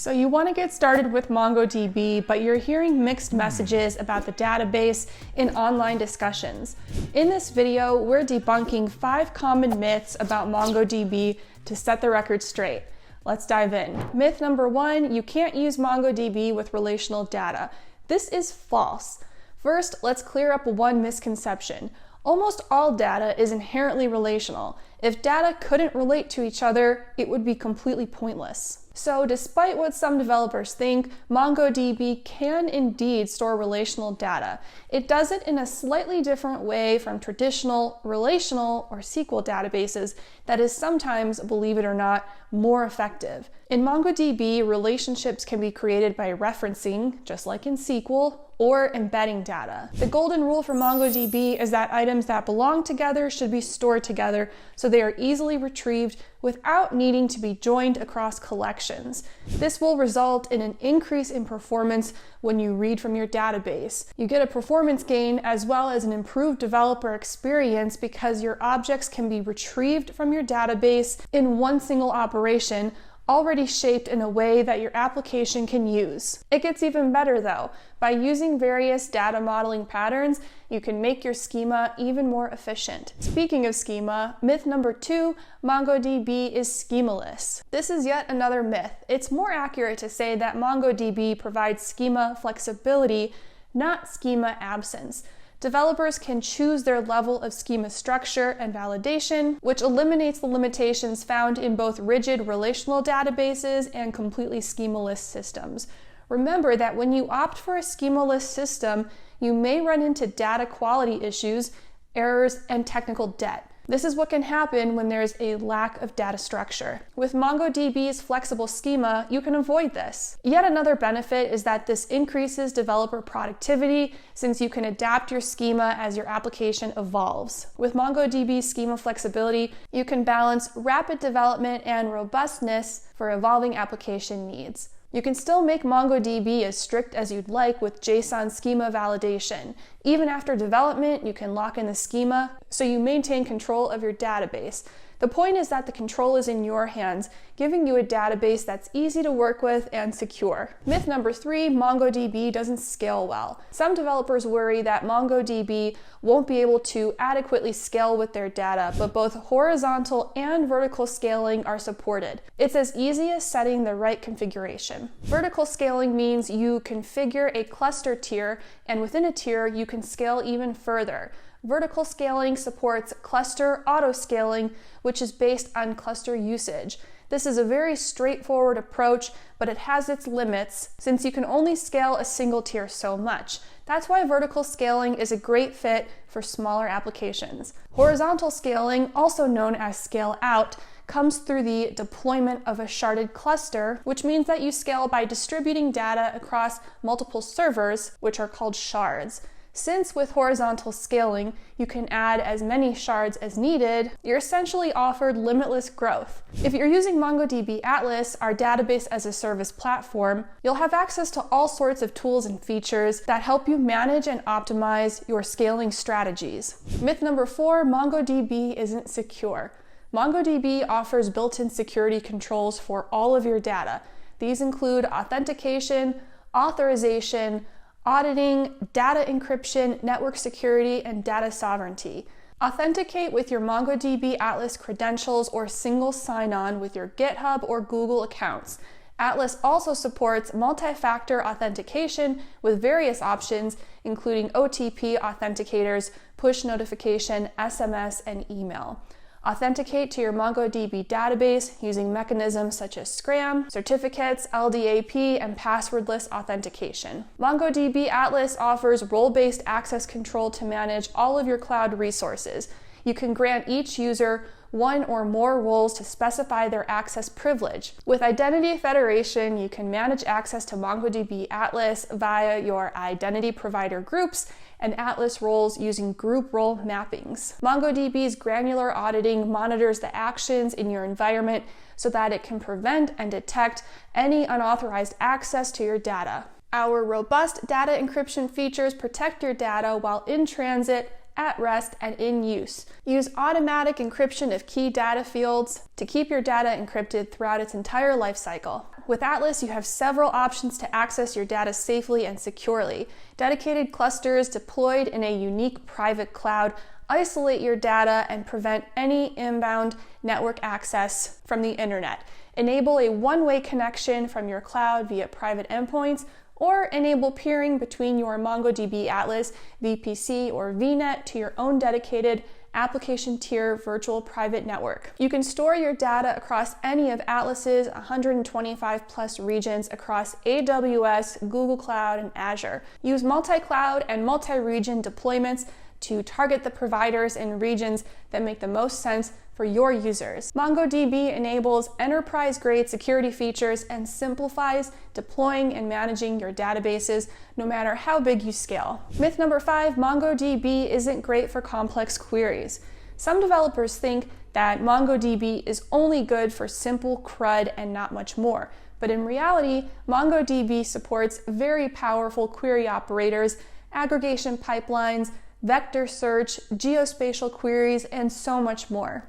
So you want to get started with MongoDB, but you're hearing mixed messages about the database in online discussions. In this video, we're debunking 5 common myths about MongoDB to set the record straight. Let's dive in. Myth number 1, you can't use MongoDB with relational data. This is false. First, let's clear up one misconception. Almost all data is inherently relational. If data couldn't relate to each other, it would be completely pointless. So despite what some developers think, MongoDB can indeed store relational data. It does it in a slightly different way from traditional relational or SQL databases that is sometimes, believe it or not, more effective. In MongoDB, relationships can be created by referencing, just like in SQL, or embedding data. The golden rule for MongoDB is that items that belong together should be stored together so they are easily retrieved without needing to be joined across collections. This will result in an increase in performance when you read from your database. You get a performance gain as well as an improved developer experience because your objects can be retrieved from your database in one single operation, already shaped in a way that your application can use. It gets even better though. By using various data modeling patterns, you can make your schema even more efficient. Speaking of schema, myth number 2, MongoDB is schema-less. This is yet another myth. It's more accurate to say that MongoDB provides schema flexibility, not schema absence. Developers can choose their level of schema structure and validation, which eliminates the limitations found in both rigid relational databases and completely schema-less systems. Remember that when you opt for a schema-less system, you may run into data quality issues, errors, and technical debt. This is what can happen when there's a lack of data structure. With MongoDB's flexible schema, you can avoid this. Yet another benefit is that this increases developer productivity since you can adapt your schema as your application evolves. With MongoDB's schema flexibility, you can balance rapid development and robustness for evolving application needs. You can still make MongoDB as strict as you'd like with JSON schema validation. Even after development, you can lock in the schema so you maintain control of your database. The point is that the control is in your hands, giving you a database that's easy to work with and secure. Myth number 3, MongoDB doesn't scale well. Some developers worry that MongoDB won't be able to adequately scale with their data, but both horizontal and vertical scaling are supported. It's as easy as setting the right configuration. Vertical scaling means you configure a cluster tier, and within a tier, you can scale even further. Vertical scaling supports cluster auto-scaling, which is based on cluster usage. This is a very straightforward approach, but it has its limits since you can only scale a single tier so much. That's why vertical scaling is a great fit for smaller applications. Horizontal scaling, also known as scale out, comes through the deployment of a sharded cluster, which means that you scale by distributing data across multiple servers, which are called shards. Since with horizontal scaling, you can add as many shards as needed, you're essentially offered limitless growth. If you're using MongoDB Atlas, our database as a service platform, you'll have access to all sorts of tools and features that help you manage and optimize your scaling strategies. Myth number 4, MongoDB isn't secure. MongoDB offers built-in security controls for all of your data. These include authentication, authorization, auditing, data encryption, network security, and data sovereignty. Authenticate with your MongoDB Atlas credentials or single sign-on with your GitHub or Google accounts. Atlas also supports multi-factor authentication with various options, including OTP authenticators, push notification, SMS, and email. Authenticate to your MongoDB database using mechanisms such as SCRAM, certificates, LDAP, and passwordless authentication. MongoDB Atlas offers role-based access control to manage all of your cloud resources. You can grant each user one or more roles to specify their access privilege. With Identity Federation, you can manage access to MongoDB Atlas via your identity provider groups and Atlas roles using group role mappings. MongoDB's granular auditing monitors the actions in your environment so that it can prevent and detect any unauthorized access to your data. Our robust data encryption features protect your data while in transit at rest, and in use. Use automatic encryption of key data fields to keep your data encrypted throughout its entire life cycle. With Atlas, you have several options to access your data safely and securely. Dedicated clusters deployed in a unique private cloud isolate your data and prevent any inbound network access from the internet. Enable a one-way connection from your cloud via private endpoints, or enable peering between your MongoDB Atlas, VPC, or VNet to your own dedicated application tier virtual private network. You can store your data across any of Atlas's 125 plus regions across AWS, Google Cloud, and Azure. Use multi-cloud and multi-region deployments to target the providers and regions that make the most sense for your users. MongoDB enables enterprise-grade security features and simplifies deploying and managing your databases no matter how big you scale. Myth number 5, MongoDB isn't great for complex queries. Some developers think that MongoDB is only good for simple CRUD and not much more. But in reality, MongoDB supports very powerful query operators, aggregation pipelines, vector search, geospatial queries, and so much more.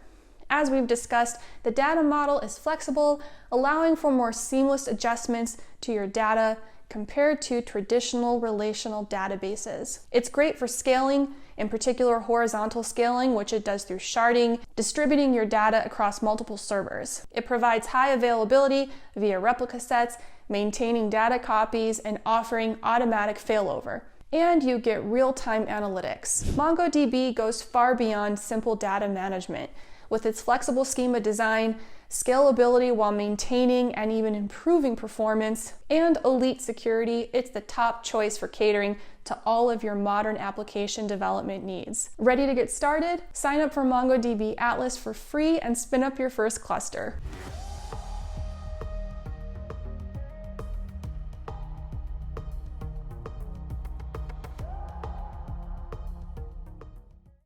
As we've discussed, the data model is flexible, allowing for more seamless adjustments to your data compared to traditional relational databases. It's great for scaling, in particular horizontal scaling, which it does through sharding, distributing your data across multiple servers. It provides high availability via replica sets, maintaining data copies, and offering automatic failover. And you get real-time analytics. MongoDB goes far beyond simple data management. With its flexible schema design, scalability while maintaining and even improving performance, and elite security, it's the top choice for catering to all of your modern application development needs. Ready to get started? Sign up for MongoDB Atlas for free and spin up your first cluster.